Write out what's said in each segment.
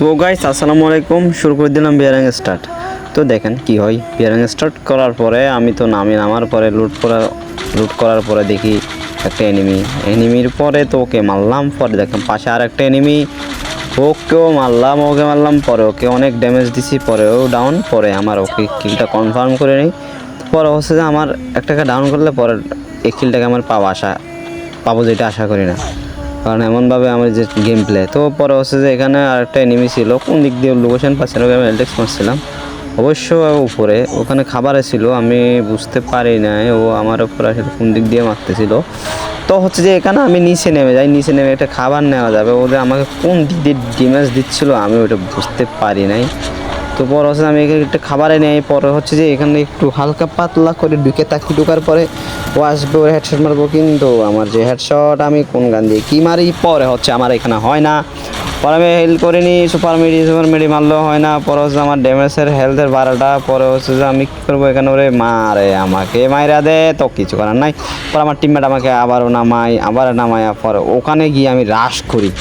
তো গাইস আসসালামু আলাইকুম, শুরু করে দিলাম বিয়ারিং স্টার্ট। তো দেখেন কি হয়, বিয়ারিং স্টার্ট করার পরে আমি তো নামার পরে লুট করার পরে দেখি একটা এনিমির পরে তো ওকে মারলাম, পরে দেখলাম পাশে আর একটা এনিমি, ওকে মারলাম পরে ওকে অনেক ড্যামেজ দিছি, পরেও ডাউন, পরে আমার ওকে কিলটা কনফার্ম করে নিই। পরে হচ্ছে যে আমার একটাকে ডাউন করলে পরে এই কিলটাকে আমার পাবো যেটা আশা করি না, কারণ এমনভাবে আমার যে গেম প্লে। তো পরে হচ্ছে যে এখানে আরেকটা এনিমি ছিল, কোন দিক দিয়ে লোকেশন পাচ্ছিল, আমি এলটেক্স মারছিলাম অবশ্য উপরে, ওখানে খাবারে ছিল, আমি বুঝতে পারি নাই ও আমার উপরে আসলে কোন দিক দিয়ে মারতেছিল। তো হচ্ছে যে এখানে আমি নিচে নেমে যাই, নিচে নেমে একটা খাবার নেওয়া যাবে, ও যে আমাকে কোন দিক দিয়ে ড্যামেজ দিচ্ছিলো আমি ওটা বুঝতে পারি নাই। তো পরে হচ্ছে আমি এখানে একটা খাবারে নেই, পরে হচ্ছে যে এখানে একটু হালকা পাতলা করে ঢুকার পরে ও আসবে, ওর হেডশট মারবো, কিন্তু আমার যে হেডশট আমি কোন গান দিয়ে কী মারি, পরে হচ্ছে আমার এখানে হয় না। পরে আমি হেল করে নিই, সুপার মেডি মারলেও হয় না। পরে হচ্ছে আমার ড্যামেজের হেলথের 12টা। পরে হচ্ছে যে আমি কী করবো, এখানে ওরে আমাকে মাইরা দে, তো কিছু করার নাই। পরে আমার টিমমেট আমাকে আবার নামায়া পরে ওখানে গিয়ে আমি রাশ করি।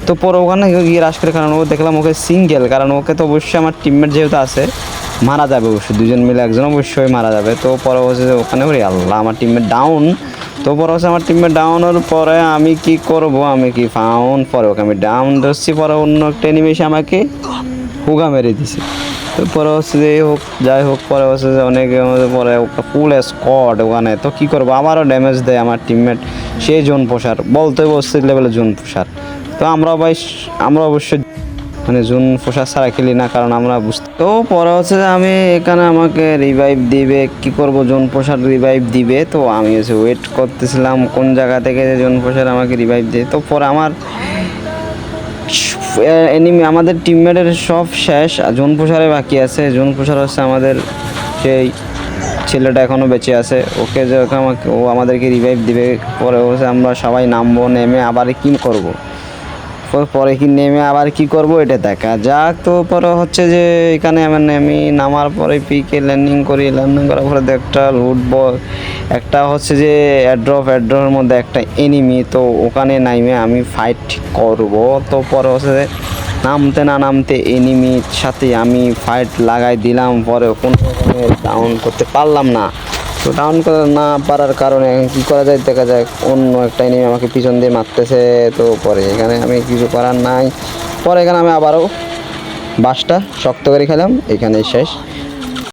তো পরে ওখানে গিয়ে রাশ করে, কারণ ও দেখলাম ওকে সিঙ্গেল, কারণ ওকে তো অবশ্যই আমার টিমমেট যেহেতু আছে মারা যাবে, অবশ্যই দুজন মিলে একজন অবশ্যই মারা যাবে। তো পরে হচ্ছে যে ওখানে ওরে আল্লাহ আমার টিমমেট ডাউন। তো পরে হচ্ছে আমার টিমমেট ডাউনের পরে আমি কি করব, আমি কি ফাউন, পরে ওকে আমি ডাউন ধরছি, পরে অন্য একটা এনিমেশে আমাকে হুগা মেরে দিছে। তো পরে হচ্ছে যে যাই হোক, পরে হচ্ছে যে অনেকে পরে ফুল স্কোয়াড ওখানে, তো কী করবো, আবারও ড্যামেজ দেয় আমার টিমমেট, সেই জোন পোষার বলতে বসছে লেভেলে জোন পোষার। তো আমরা অবশ্যই মানে জোন পোষার ছাড়া খেলি না, কারণ আমরা বুঝতে। তো পরে হচ্ছে যে আমি এখানে আমাকে রিভাইভ দিবে, কি করব, জোন পোষার রিভাইভ দিবে। তো আমি হচ্ছে ওয়েট করতেছিলাম কোন জায়গা থেকে জোন পোষার আমাকে রিভাইভ দিয়ে। তো পরে আমার আমাদের টিমমেটের সব শেষ, জোন পোষারে বাকি আছে। জোন পোষার হচ্ছে আমাদের সেই ছেলেটা এখনও বেঁচে আছে, ওকে যে ও আমাদেরকে রিভাইভ দিবে। পরে হচ্ছে আমরা সবাই নামবো, নেমে আবার কি করব, পরে কি নেমে আবার কি করব এটা দেখা যাক। তো পরে হচ্ছে যে এখানে আমি নামার পরে পিকে ল্যান্ডিং করার পরে একটা একটা হচ্ছে যে এয়ারড্রপের মধ্যে একটা এনিমি, তো ওখানে নামে আমি ফাইট করব। তো পরে হচ্ছে যে নামতে এনিমির সাথে আমি ফাইট লাগাই দিলাম, পরে কোনো ডাউন করতে পারলাম না। তো ডাউন করে না পারার কারণে কী করা যায় দেখা যায়, অন্য একটা এনিমি আমাকে পিছন দিয়ে মারতেছে। তো পরে এখানে আমি কিছু করার নাই, পরে এখানে আমি আবারও বাসটা শক্ত করে খেলাম, এখানেই শেষ।